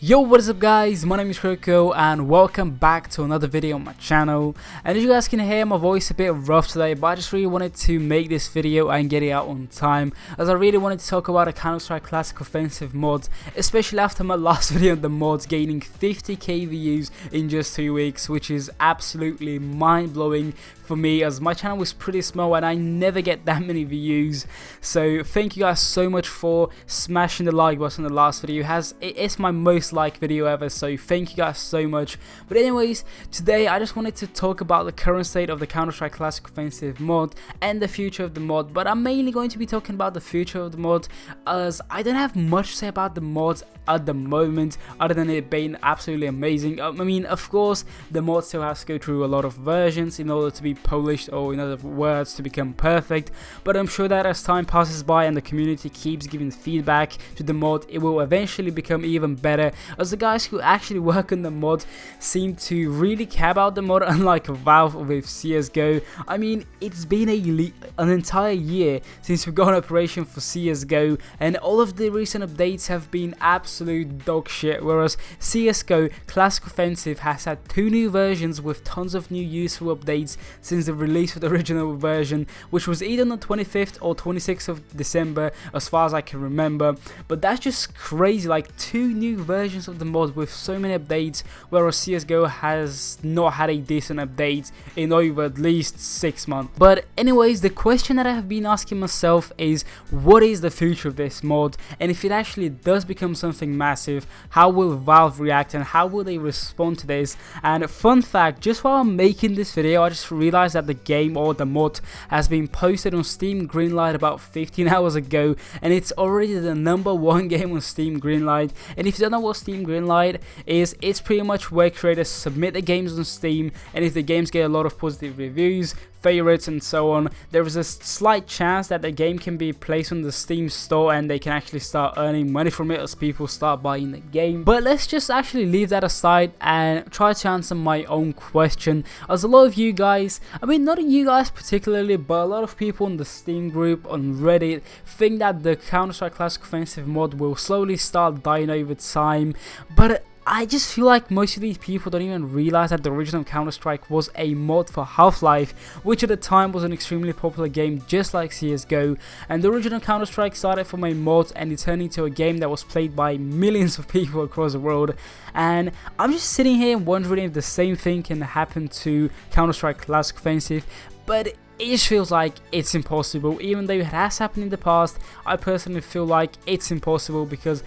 Yo, what is up guys, my name is CSCO and welcome back to another video on my channel. And as you guys can hear, my voice a bit rough today, but I just really wanted to make this video and get it out on time, as I really wanted to talk about a Counter-Strike Classic Offensive mod, especially after my last video on the mods gaining 50k views in just 2 weeks, which is absolutely mind-blowing for me, as my channel was pretty small and I never get that many views. So thank you guys so much for smashing the like button in the last video. It's my most liked video ever, so thank you guys so much. But anyways, today I just wanted to talk about the current state of the Counter-Strike Classic Offensive mod and the future of the mod, but I'm mainly going to be talking about the future of the mod, as I don't have much to say about the mods at the moment other than it being absolutely amazing. I mean, of course the mod still has to go through a lot of versions in order to be polished, or in other words to become perfect, but I'm sure that as time passes by and the community keeps giving feedback to the mod, it will eventually become even better, as the guys who actually work on the mod seem to really care about the mod, unlike Valve with CSGO. I mean, it's been an entire year since we got an operation for CSGO, and all of the recent updates have been absolute dog shit, whereas CSGO Classic Offensive has had 2 new versions with tons of new useful updates since the release of the original version, which was either on the 25th or 26th of December as far as I can remember. But that's just crazy, like 2 new versions of the mod with so many updates, whereas CSGO has not had a decent update in over at least 6 months. But anyways, the question that I have been asking myself is, what is the future of this mod, and if it actually does become something massive, how will Valve react and how will they respond to this? And fun fact, just while I'm making this video, I just realized that the game, or the mod, has been posted on Steam Greenlight about 15 hours ago, and it's already the #1 game on Steam Greenlight. And if you don't know what Steam Greenlight is, it's pretty much where creators submit the games on Steam, and if the games get a lot of positive reviews, favorites and so on, there is a slight chance that the game can be placed on the Steam store and they can actually start earning money from it as people start buying the game. But let's just actually leave that aside and try to answer my own question, as a lot of you guys, I mean not you guys particularly, but a lot of people in the Steam group on Reddit think that the Counter-Strike Classic Offensive mod will slowly start dying over time. But I just feel like most of these people don't even realize that the original Counter-Strike was a mod for Half-Life, which at the time was an extremely popular game just like CSGO, and the original Counter-Strike started from a mod and it turned into a game that was played by millions of people across the world. And I'm just sitting here wondering if the same thing can happen to Counter-Strike Classic Offensive, but it just feels like it's impossible. Even though it has happened in the past, I personally feel like it's impossible, because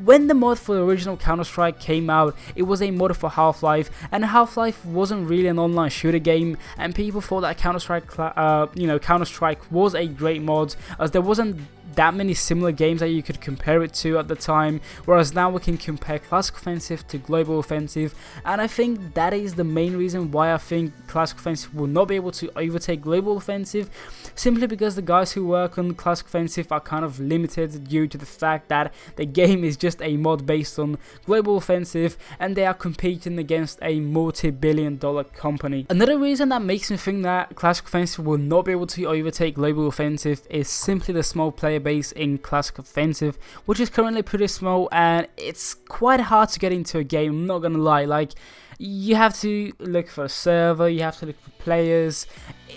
when the mod for the original Counter-Strike came out, it was a mod for Half-Life, and Half-Life wasn't really an online shooter game, and people thought that Counter-Strike was a great mod, as there wasn't that many similar games that you could compare it to at the time, whereas now we can compare Classic Offensive to Global Offensive, and I think that is the main reason why I think Classic Offensive will not be able to overtake Global Offensive, simply because the guys who work on Classic Offensive are kind of limited due to the fact that the game is just a mod based on Global Offensive and they are competing against a multi-billion-dollar company. Another reason that makes me think that Classic Offensive will not be able to overtake Global Offensive is simply the small player base in Classic Offensive, which is currently pretty small, and it's quite hard to get into a game, I'm not gonna lie. Like, you have to look for a server, you have to look for players.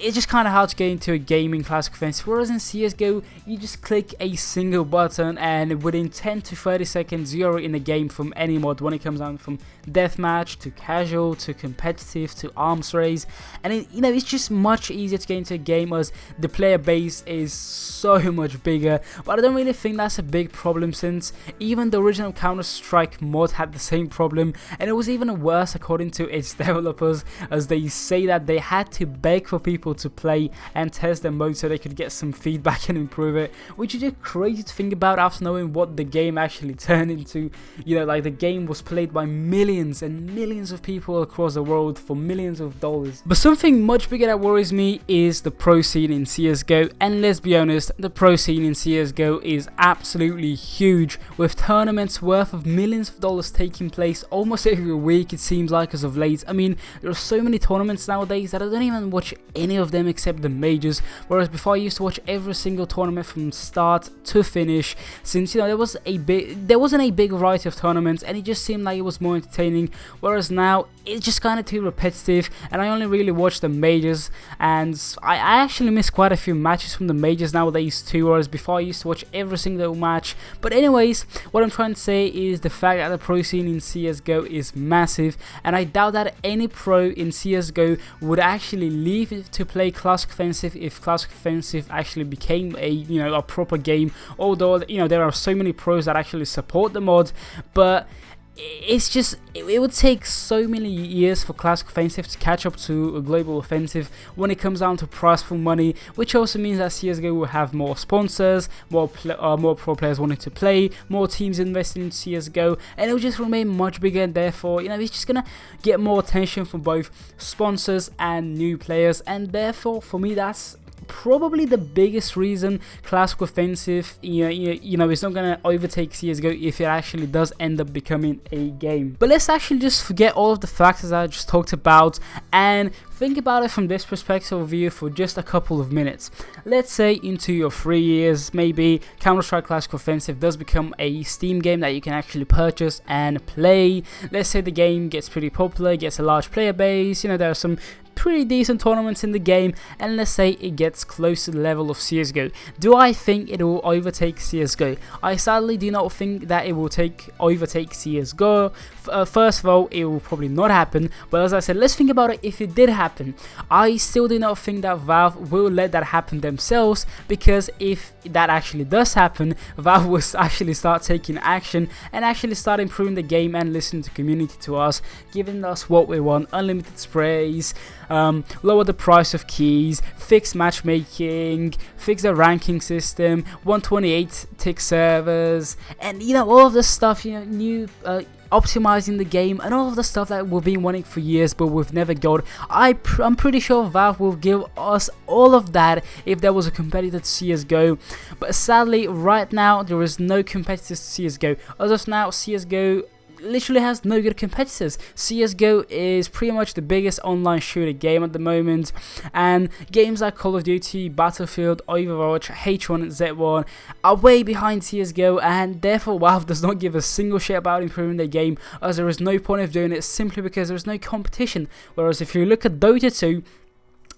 It's just kind of hard to get into a game in Classic Offensive, whereas in CSGO, you just click a single button and within 10 to 30 seconds you're in the game from any mod, when it comes down from deathmatch to casual to competitive to arms race. And it's just much easier to get into a game as the player base is so much bigger. But I don't really think that's a big problem, since even the original Counter-Strike mod had the same problem, and it was even worse according to its developers, as they say that they had to beg for people to play and test the mode so they could get some feedback and improve it, which is just crazy to think about after knowing what the game actually turned into. Like the game was played by millions and millions of people across the world for millions of dollars. But something much bigger that worries me is the pro scene in CSGO, and let's be honest, the pro scene in CSGO is absolutely huge, with tournaments worth of millions of dollars taking place almost every week, it seems like. like as of late. I mean, there are so many tournaments nowadays that I don't even watch any of them except the majors, whereas before I used to watch every single tournament from start to finish, since there wasn't a big variety of tournaments, and it just seemed like it was more entertaining, whereas now it's just kind of too repetitive, and I only really watch the majors, and I actually miss quite a few matches from the majors nowadays too, whereas before I used to watch every single match. But anyways, what I'm trying to say is the fact that the pro scene in CSGO is massive, and I doubt that any pro in CSGO would actually leave to play Classic Offensive if Classic Offensive actually became a proper game, although there are so many pros that actually support the mod. But it's just, it would take so many years for Classic Offensive to catch up to a Global Offensive when it comes down to prize money, which also means that CSGO will have more sponsors, more pro players wanting to play, more teams investing in CSGO, and it will just remain much bigger, and therefore it's just gonna get more attention from both sponsors and new players, and therefore for me that's probably the biggest reason Classic Offensive is not gonna overtake CSGO if it actually does end up becoming a game. But let's actually just forget all of the factors I just talked about and think about it from this perspective of view for just a couple of minutes. Let's say in 2 or 3 years, maybe Counter-Strike Classic Offensive does become a Steam game that you can actually purchase and play. Let's say the game gets pretty popular, gets a large player base, there are some pretty decent tournaments in the game, and let's say it gets close to the level of CSGO. Do I think it will overtake CSGO? I sadly do not think that it will overtake CSGO. First of all, it will probably not happen, but as I said, let's think about it if it did happen. I still do not think that Valve will let that happen themselves, because if that actually does happen, Valve will actually start taking action and actually start improving the game and listening to community, to us, giving us what we want: unlimited sprays, lower the price of keys, fix matchmaking, fix the ranking system, 128 tick servers, and all of this stuff, new optimizing the game, and all of the stuff that we've been wanting for years but we've never got. I'm pretty sure Valve will give us all of that if there was a competitor to CSGO, but sadly right now there is no competitors to CSGO. As of now, CSGO literally has no good competitors. CSGO is pretty much the biggest online shooter game at the moment, and games like Call of Duty, Battlefield, Overwatch, H1Z1 are way behind CSGO, and therefore Valve does not give a single shit about improving their game, as there is no point of doing it simply because there is no competition. Whereas if you look at Dota 2,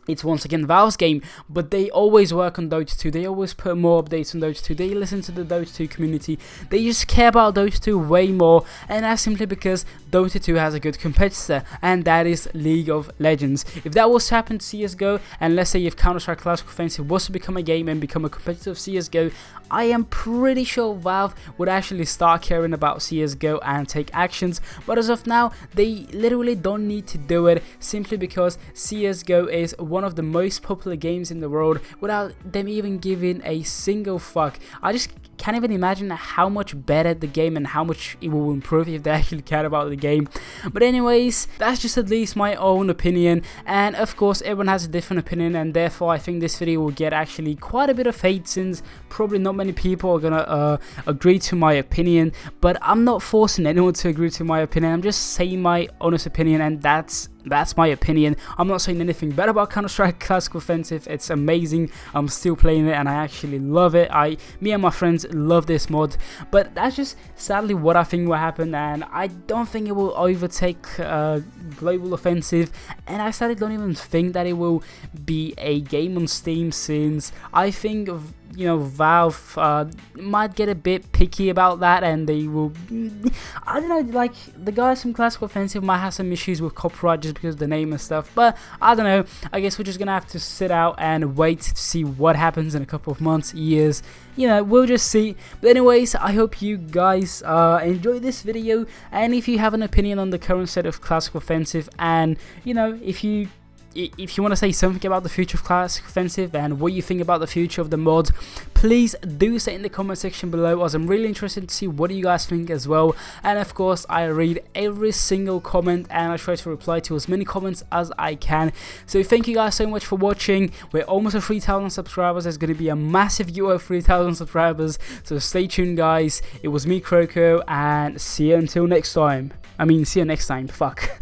it's once again Valve's game, but they always work on Dota 2, they always put more updates on Dota 2, they listen to the Dota 2 community, they just care about Dota 2 way more, and that's simply because Dota 2 has a good competitor, and that is League of Legends. If that was to happen to CSGO, and let's say if Counter-Strike Classic Offensive was to become a game and become a competitor of CSGO, I am pretty sure Valve would actually start caring about CSGO and take actions, but as of now, they literally don't need to do it, simply because CSGO is one of the most popular games in the world without them even giving a single fuck. I just can't even imagine how much better the game and how much it will improve if they actually care about the game. But anyways, that's just at least my own opinion, and of course everyone has a different opinion, and therefore I think this video will get actually quite a bit of hate, since probably not many people are gonna agree to my opinion. But I'm not forcing anyone to agree to my opinion, I'm just saying my honest opinion, and that's my opinion. I'm not saying anything bad about Counter-Strike Classic Offensive. It's amazing. I'm still playing it and I actually love it. Me and my friends love this mod, but that's just sadly what I think will happen, and I don't think it will overtake Global Offensive, and I sadly don't even think that it will be a game on Steam, since I think Valve might get a bit picky about that, and they will, I don't know, like the guys from Classic Offensive might have some issues with copyright just because of the name and stuff, but I don't know. I guess we're just gonna have to sit out and wait to see what happens in a couple of months, years, we'll just see. But anyways, I hope you guys enjoy this video, and if you have an opinion on the current state of Classic Offensive, and if you want to say something about the future of Classic Offensive and what you think about the future of the mod, please do say in the comment section below, as I'm really interested to see what you guys think as well. And of course, I read every single comment and I try to reply to as many comments as I can. So thank you guys so much for watching. We're almost at 3,000 subscribers. There's going to be a massive of 3,000 subscribers, so stay tuned guys. It was me, Croco, and see you until next time. See you next time, fuck.